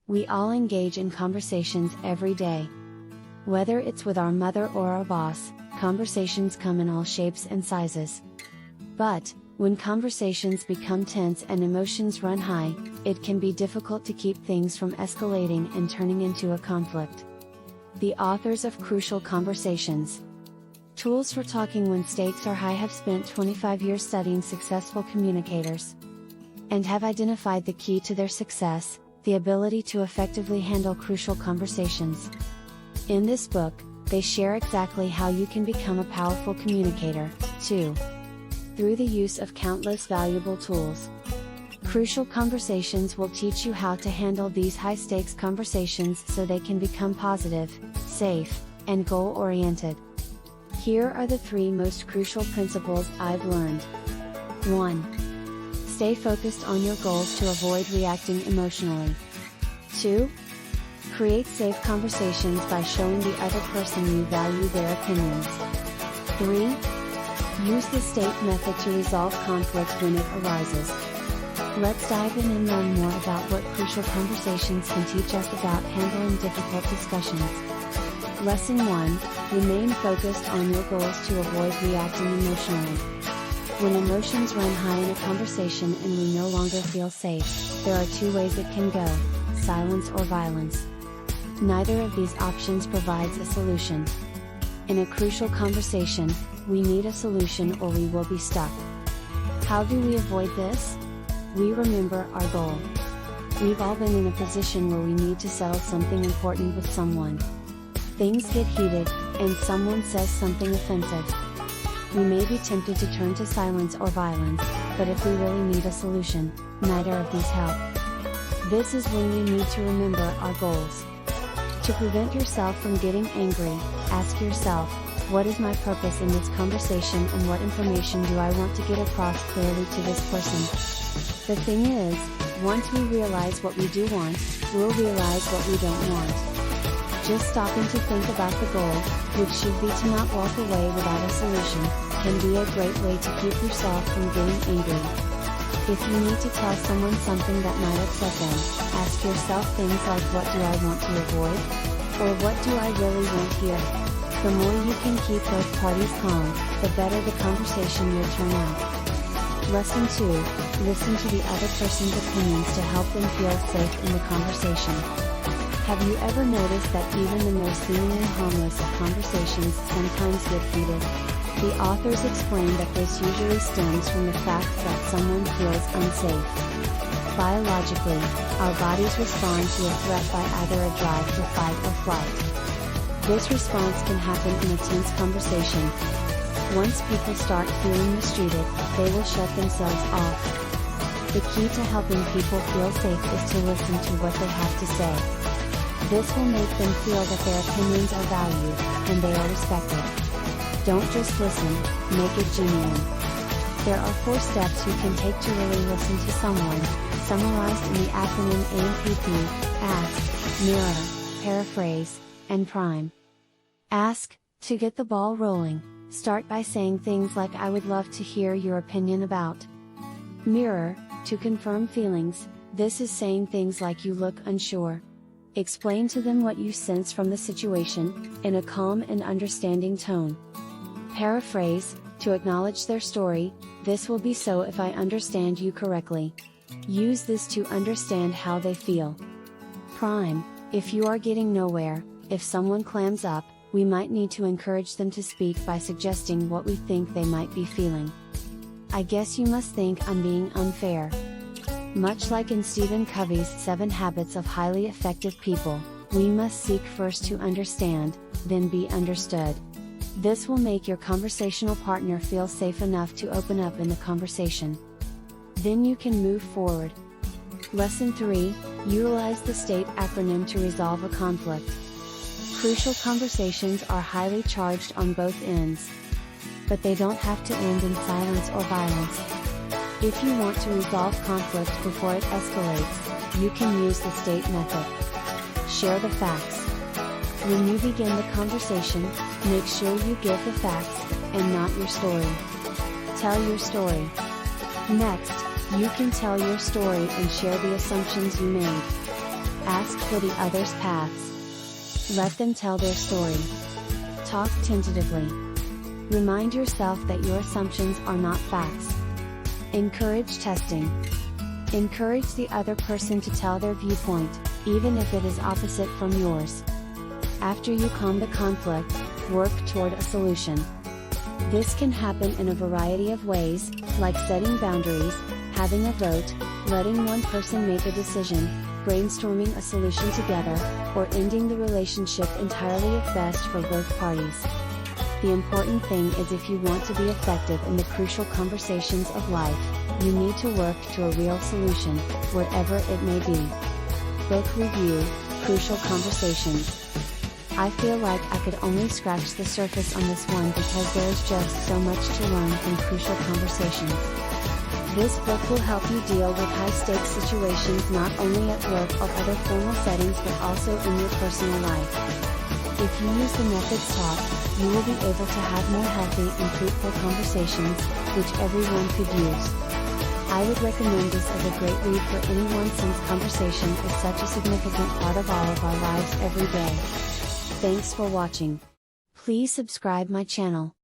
We all engage in conversations every day. Whether it's with our mother or our boss, conversations come in all shapes and sizes. But, when conversations become tense and emotions run high, it can be difficult to keep things from escalating and turning into a conflict. The authors of Crucial Conversations, Tools for Talking When Stakes Are High have spent 25 years studying successful communicators and have identified the key to their success, the ability to effectively handle crucial conversations. In this book, they share exactly how you can become a powerful communicator, too, through the use of countless valuable tools. Crucial Conversations will teach you how to handle these high-stakes conversations so they can become positive, safe, and goal-oriented. Here are the 3 most crucial principles I've learned. 1. Stay focused on your goals to avoid reacting emotionally. 2. Create safe conversations by showing the other person you value their opinions. 3. Use the state method to resolve conflict when it arises. Let's dive in and learn more about what crucial conversations can teach us about handling difficult discussions. Lesson 1, remain focused on your goals to avoid reacting emotionally. When emotions run high in a conversation and we no longer feel safe, there are 2 ways it can go: silence or violence. Neither of these options provides a solution. In a crucial conversation, we need a solution or we will be stuck. How do we avoid this? We remember our goal. We've all been in a position where we need to settle something important with someone. Things get heated, and someone says something offensive. We may be tempted to turn to silence or violence, but if we really need a solution, neither of these help. This is when you need to remember our goals. To prevent yourself from getting angry, ask yourself, what is my purpose in this conversation and what information do I want to get across clearly to this person? The thing is, once we realize what we do want, we'll realize what we don't want. Just stopping to think about the goal, which should be to not walk away without a solution, can be a great way to keep yourself from getting angry. If you need to tell someone something that might upset them, ask yourself things like, what do I want to avoid? Or what do I really want here? The more you can keep both parties calm, the better the conversation will turn out. Lesson 2, listen to the other person's opinions to help them feel safe in the conversation. Have you ever noticed that even the most seemingly harmless of conversations sometimes get heated? The authors explain that this usually stems from the fact that someone feels unsafe. Biologically, our bodies respond to a threat by either a drive to fight or flight. This response can happen in a tense conversation. Once people start feeling mistreated, they will shut themselves off. The key to helping people feel safe is to listen to what they have to say. This will make them feel that their opinions are valued, and they are respected. Don't just listen, make it genuine. There are 4 steps you can take to really listen to someone, summarized in the acronym AMPP: ask, mirror, paraphrase, and prime. Ask, to get the ball rolling, start by saying things like, I would love to hear your opinion about. Mirror, to confirm feelings, this is saying things like, you look unsure. Explain to them what you sense from the situation, in a calm and understanding tone. Paraphrase, to acknowledge their story, this will be so if I understand you correctly. Use this to understand how they feel. Prime, if you are getting nowhere, if someone clams up, we might need to encourage them to speak by suggesting what we think they might be feeling. I guess you must think I'm being unfair. Much like in Stephen Covey's 7 Habits of Highly Effective People, we must seek first to understand, then be understood. This will make your conversational partner feel safe enough to open up in the conversation. Then you can move forward. Lesson 3, utilize the STATE acronym to resolve a conflict. Crucial conversations are highly charged on both ends. But they don't have to end in silence or violence. If you want to resolve conflict before it escalates, you can use the STATE method. Share the facts. When you begin the conversation, make sure you give the facts, and not your story. Tell your story. Next, you can tell your story and share the assumptions you made. Ask for the other's paths. Let them tell their story. Talk tentatively. Remind yourself that your assumptions are not facts. Encourage testing. Encourage the other person to tell their viewpoint, even if it is opposite from yours. After you calm the conflict, work toward a solution. This can happen in a variety of ways, like setting boundaries, having a vote, letting one person make a decision, brainstorming a solution together, or ending the relationship entirely if best for both parties. The important thing is, if you want to be effective in the crucial conversations of life, you need to work to a real solution, whatever it may be. Book review, Crucial Conversations. I feel like I could only scratch the surface on this one because there's just so much to learn from Crucial Conversations. This book will help you deal with high-stakes situations not only at work or other formal settings but also in your personal life. If you use the methods taught, you will be able to have more healthy and fruitful conversations, which everyone could use. I would recommend this as a great read for anyone since conversation is such a significant part of all of our lives every day. Thanks for watching. Please subscribe my channel.